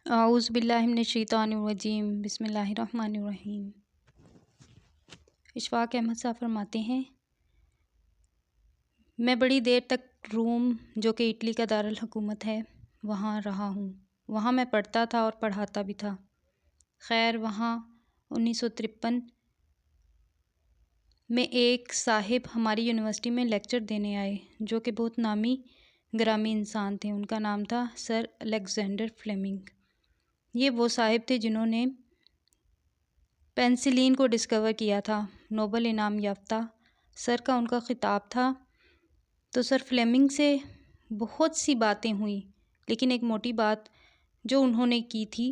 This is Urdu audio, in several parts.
اعوذ باللہ من الشیطان الرجیم، بسم اللہ الرحمن الرحیم۔ اشفاق احمد صاحب فرماتے ہیں، میں بڑی دیر تک روم جو کہ اٹلی کا دارالحکومت ہے وہاں رہا ہوں۔ وہاں میں پڑھتا تھا اور پڑھاتا بھی تھا۔ خیر وہاں 1953 میں ایک صاحب ہماری یونیورسٹی میں لیکچر دینے آئے جو کہ بہت نامی گرامی انسان تھے۔ ان کا نام تھا سر الیگزینڈر فلیمنگ۔ یہ وہ صاحب تھے جنہوں نے پینسلین کو ڈسکور کیا تھا، نوبل انعام یافتہ۔ سر کا ان کا خطاب تھا تو سر فلیمنگ سے بہت سی باتیں ہوئیں، لیکن ایک موٹی بات جو انہوں نے کی تھی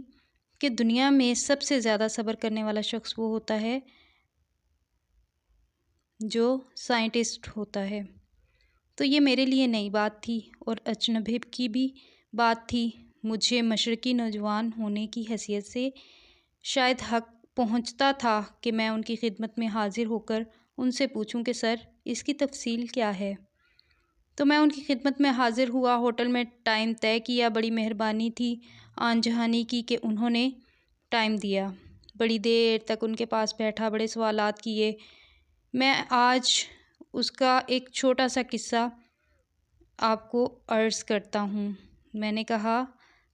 کہ دنیا میں سب سے زیادہ صبر کرنے والا شخص وہ ہوتا ہے جو سائنٹسٹ ہوتا ہے۔ تو یہ میرے لیے نئی بات تھی اور اجنبی کی بھی بات تھی۔ مجھے مشرقی نوجوان ہونے کی حیثیت سے شاید حق پہنچتا تھا کہ میں ان کی خدمت میں حاضر ہو کر ان سے پوچھوں کہ سر اس کی تفصیل کیا ہے۔ تو میں ان کی خدمت میں حاضر ہوا، ہوٹل میں ٹائم طے کیا۔ بڑی مہربانی تھی آن جہانی کی کہ انہوں نے ٹائم دیا۔ بڑی دیر تک ان کے پاس بیٹھا، بڑے سوالات کیے۔ میں آج اس کا ایک چھوٹا سا قصہ آپ کو عرض کرتا ہوں۔ میں نے کہا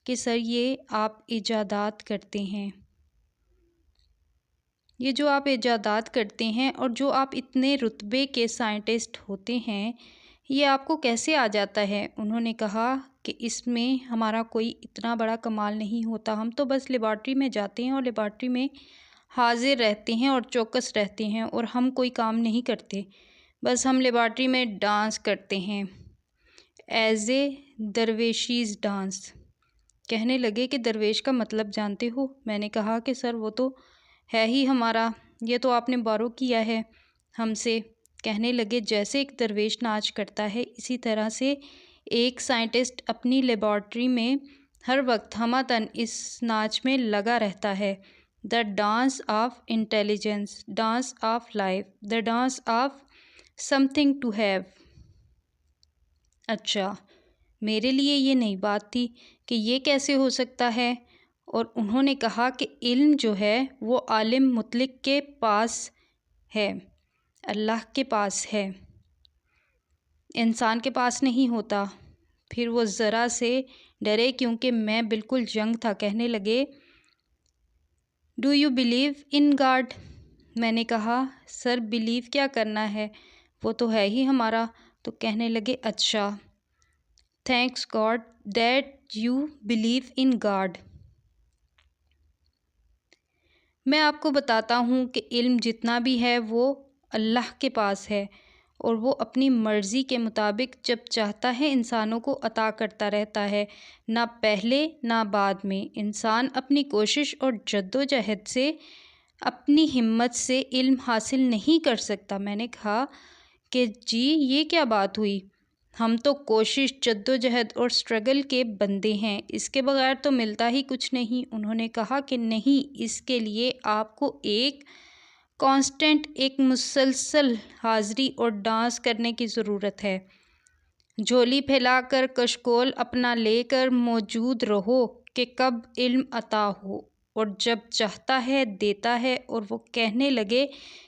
کہ سر یہ آپ ایجادات کرتے ہیں، یہ جو آپ ایجادات کرتے ہیں اور جو آپ اتنے رتبے کے سائنٹسٹ ہوتے ہیں، یہ آپ کو کیسے آ جاتا ہے؟ انہوں نے کہا کہ اس میں ہمارا کوئی اتنا بڑا کمال نہیں ہوتا، ہم تو بس لیبارٹری میں جاتے ہیں اور لیبارٹری میں حاضر رہتے ہیں اور چوکس رہتے ہیں اور ہم کوئی کام نہیں کرتے، بس ہم لیبارٹری میں ڈانس کرتے ہیں، ایز اے درویشیز ڈانس۔ کہنے لگے کہ درویش کا مطلب جانتے ہو؟ میں نے کہا کہ سر وہ تو ہے ہی ہمارا، یہ تو آپ نے بارو کیا ہے ہم سے۔ کہنے لگے جیسے ایک درویش ناچ کرتا ہے اسی طرح سے ایک سائنٹسٹ اپنی لیبارٹری میں ہر وقت ہمہ اس ناچ میں لگا رہتا ہے، the dance of intelligence, dance of life, the dance of something to have. اچھا، میرے لیے یہ نئی بات تھی کہ یہ کیسے ہو سکتا ہے، اور انہوں نے کہا کہ علم جو ہے وہ عالم مطلق کے پاس ہے، اللہ کے پاس ہے، انسان کے پاس نہیں ہوتا۔ پھر وہ ذرا سے ڈرے کیونکہ میں بالکل جنگ تھا۔ کہنے لگے do you believe in God? میں نے کہا سر بلیو کیا کرنا ہے، وہ تو ہے ہی ہمارا۔ تو کہنے لگے اچھا، thanks God that you believe in God. میں آپ کو بتاتا ہوں کہ علم جتنا بھی ہے وہ اللہ کے پاس ہے، اور وہ اپنی مرضی کے مطابق جب چاہتا ہے انسانوں کو عطا کرتا رہتا ہے، نہ پہلے نہ بعد میں۔ انسان اپنی کوشش اور جدوجہد سے، اپنی ہمت سے علم حاصل نہیں کر سکتا۔ میں نے کہا کہ جی یہ کیا بات ہوئی، ہم تو کوشش، جدوجہد اور سٹرگل کے بندے ہیں، اس کے بغیر تو ملتا ہی کچھ نہیں۔ انہوں نے کہا کہ نہیں، اس کے لیے آپ کو ایک کانسٹنٹ، ایک مسلسل حاضری اور ڈانس کرنے کی ضرورت ہے۔ جھولی پھیلا کر، کشکول اپنا لے کر موجود رہو کہ کب علم عطا ہو، اور جب چاہتا ہے دیتا ہے۔ اور وہ کہنے لگے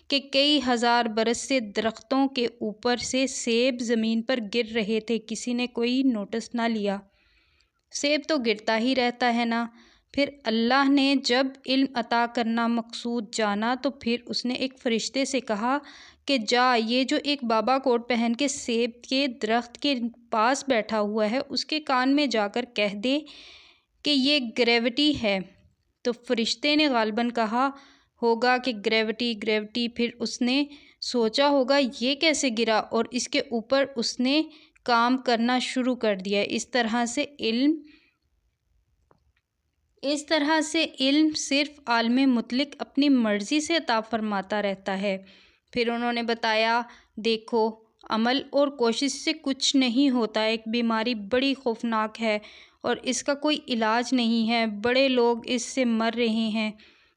کہ کئی ہزار برس سے درختوں کے اوپر سے سیب زمین پر گر رہے تھے، کسی نے کوئی نوٹس نہ لیا۔ سیب تو گرتا ہی رہتا ہے نا۔ پھر اللہ نے جب علم عطا کرنا مقصود جانا تو پھر اس نے ایک فرشتے سے کہا کہ جا، یہ جو ایک بابا کوٹ پہن کے سیب کے درخت کے پاس بیٹھا ہوا ہے اس کے کان میں جا کر کہہ دے کہ یہ گریوٹی ہے۔ تو فرشتے نے غالباً کہا ہوگا کہ گریوٹی گریوٹی، پھر اس نے سوچا ہوگا یہ کیسے گرا، اور اس کے اوپر اس نے کام کرنا شروع کر دیا۔ اس طرح سے علم صرف عالم مطلق اپنی مرضی سے عطا فرماتا رہتا ہے۔ پھر انہوں نے بتایا دیکھو، عمل اور کوشش سے کچھ نہیں ہوتا، ایک بیماری بڑی خوفناک ہے اور اس کا کوئی علاج نہیں ہے، بڑے لوگ اس سے مر رہے ہیں،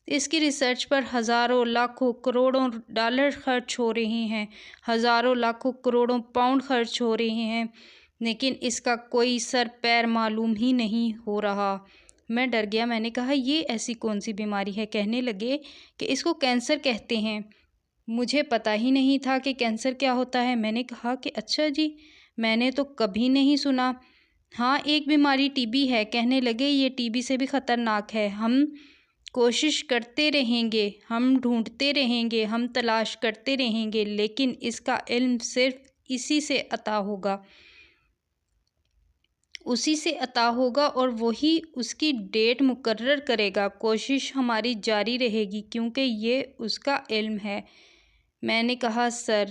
اس کی ریسرچ پر ہزاروں لاکھوں کروڑوں ڈالر خرچ ہو رہے ہیں، ہزاروں لاکھوں کروڑوں پاؤنڈ خرچ ہو رہے ہیں، لیکن اس کا کوئی سر پیر معلوم ہی نہیں ہو رہا۔ میں ڈر گیا، میں نے کہا یہ ایسی کون سی بیماری ہے؟ کہنے لگے کہ اس کو کینسر کہتے ہیں۔ مجھے پتہ ہی نہیں تھا کہ کینسر کیا ہوتا ہے۔ میں نے کہا کہ اچھا جی، میں نے تو کبھی نہیں سنا۔ ہاں، ایک بیماری ٹی بی ہے۔ کہنے لگے یہ ٹی بی سے بھی خطرناک ہے۔ ہم کوشش کرتے رہیں گے، ہم ڈھونڈتے رہیں گے، ہم تلاش کرتے رہیں گے، لیکن اس کا علم صرف اسی سے عطا ہوگا، اسی سے عطا ہوگا اور وہی اس کی ڈیٹ مقرر کرے گا۔ کوشش ہماری جاری رہے گی کیونکہ یہ اس کا علم ہے۔ میں نے کہا سر،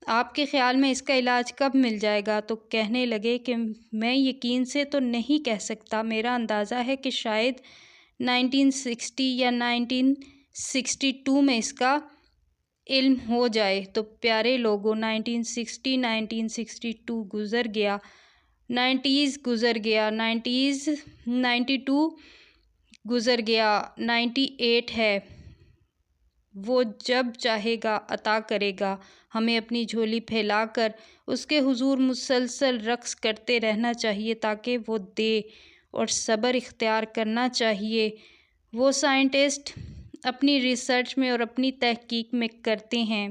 آپ کے خیال میں اس کا علاج کب مل جائے گا؟ تو کہنے لگے کہ میں یقین سے تو نہیں کہہ سکتا، میرا اندازہ ہے کہ شاید 1960 یا 1962 میں اس کا علم ہو جائے۔ تو پیارے لوگوں، 1960 1962 گزر گیا، 90s گزر گیا، 92 گزر گیا، 98 ہے۔ وہ جب چاہے گا عطا کرے گا۔ ہمیں اپنی جھولی پھیلا کر اس کے حضور مسلسل رقص کرتے رہنا چاہیے تاکہ وہ دے، اور صبر اختیار کرنا چاہیے۔ وہ سائنٹسٹ اپنی ریسرچ میں اور اپنی تحقیق میں کرتے ہیں۔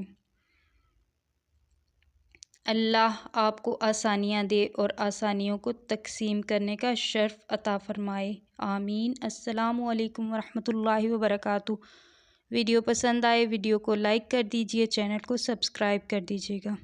اللہ آپ کو آسانیاں دے اور آسانیوں کو تقسیم کرنے کا شرف عطا فرمائے، آمین۔ السلام علیکم ورحمۃ اللہ وبرکاتہ۔ ویڈیو پسند آئے ویڈیو کو لائک کر دیجئے، چینل کو سبسکرائب کر دیجئے گا۔